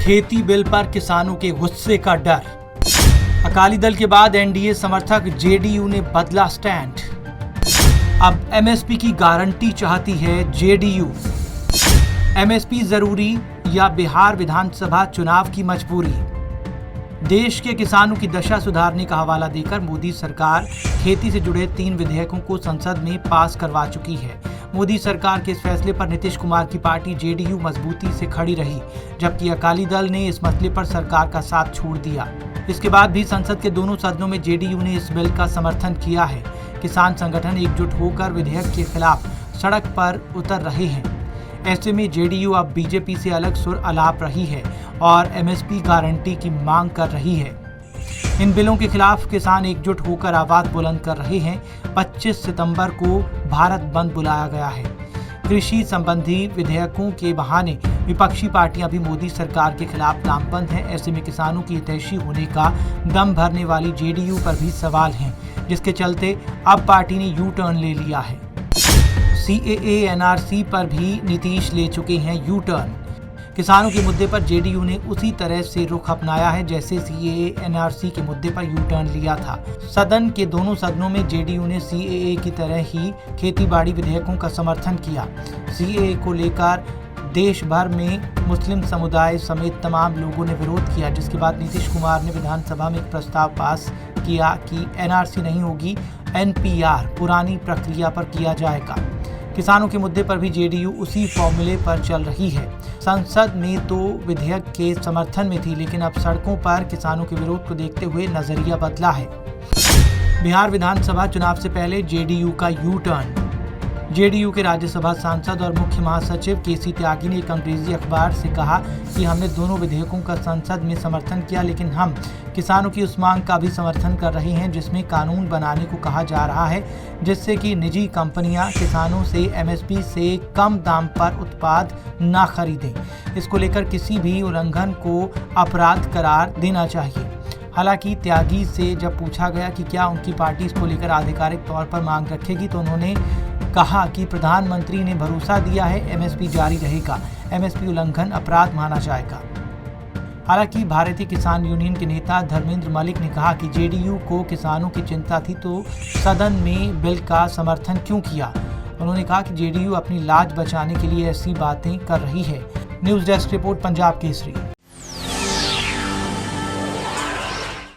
खेती बिल पर किसानों के गुस्से का डर। अकाली दल के बाद एनडीए समर्थक जेडीयू ने बदला स्टैंड। अब एमएसपी की गारंटी चाहती है जेडीयू। एमएसपी जरूरी या बिहार विधानसभा चुनाव की मजबूरी। देश के किसानों की दशा सुधारने का हवाला देकर मोदी सरकार खेती से जुड़े 3 विधेयकों को संसद में पास करवा चुकी है। मोदी सरकार के इस फैसले पर नीतीश कुमार की पार्टी जेडीयू मजबूती से खड़ी रही, जबकि अकाली दल ने इस मसले पर सरकार का साथ छोड़ दिया। इसके बाद भी संसद के दोनों सदनों में जेडीयू ने इस बिल का समर्थन किया है। किसान संगठन एकजुट होकर विधेयक के खिलाफ सड़क पर उतर रहे हैं। ऐसे में जेडीयू अब बीजेपी से अलग सुर अलाप रही है और एमएसपी गारंटी की मांग कर रही है। इन बिलों के खिलाफ किसान एकजुट होकर आवाज बुलंद कर रहे हैं। 25 सितंबर को भारत बंद बुलाया गया है। कृषि संबंधी विधेयकों के बहाने विपक्षी पार्टियां भी मोदी सरकार के खिलाफ नामबंद हैं। ऐसे में किसानों की हितैषी होने का दम भरने वाली जेडीयू पर भी सवाल हैं, जिसके चलते अब पार्टी ने यू टर्न ले लिया है। सीएए एनआरसी पर भी नीतीश ले चुके हैं यू टर्न। किसानों के मुद्दे पर जेडीयू ने उसी तरह से रुख अपनाया है जैसे सीएए एनआरसी के मुद्दे पर यू टर्न लिया था। सदन के दोनों सदनों में जेडीयू ने सीएए की तरह ही खेतीबाड़ी विधेयकों का समर्थन किया। सीएए को लेकर देश भर में मुस्लिम समुदाय समेत तमाम लोगों ने विरोध किया, जिसके बाद नीतीश कुमार ने विधानसभा में एक प्रस्ताव पास किया कि एनआरसी नहीं होगी, एनपीआर पुरानी प्रक्रिया पर किया जाएगा। किसानों के मुद्दे पर भी जेडीयू उसी फॉर्मूले पर चल रही है। संसद में तो विधेयक के समर्थन में थी, लेकिन अब सड़कों पर किसानों के विरोध को देखते हुए नजरिया बदला है। बिहार विधानसभा चुनाव से पहले जेडीयू का यू टर्न। जेडीयू के राज्यसभा सांसद और मुख्य महासचिव केसी त्यागी ने एक अंग्रेजी अखबार से कहा कि हमने दोनों विधेयकों का संसद में समर्थन किया, लेकिन हम किसानों की उस मांग का भी समर्थन कर रहे हैं जिसमें कानून बनाने को कहा जा रहा है, जिससे कि निजी कंपनियां किसानों से एमएसपी से कम दाम पर उत्पाद न खरीदें। इसको लेकर किसी भी उल्लंघन को अपराध करार देना चाहिए। हालांकि त्यागी से जब पूछा गया कि क्या उनकी पार्टी इसको लेकर आधिकारिक तौर पर मांग रखेगी, तो उन्होंने कहा कि प्रधानमंत्री ने भरोसा दिया है, एमएसपी जारी रहेगा, एमएसपी उल्लंघन अपराध माना जाएगा। हालांकि भारतीय किसान यूनियन के नेता धर्मेंद्र मलिक ने कहा कि जेडीयू को किसानों की चिंता थी तो सदन में बिल का समर्थन क्यों किया। उन्होंने कहा कि जेडीयू अपनी लाज बचाने के लिए ऐसी बातें कर रही है। News desk report, Punjab Kesari.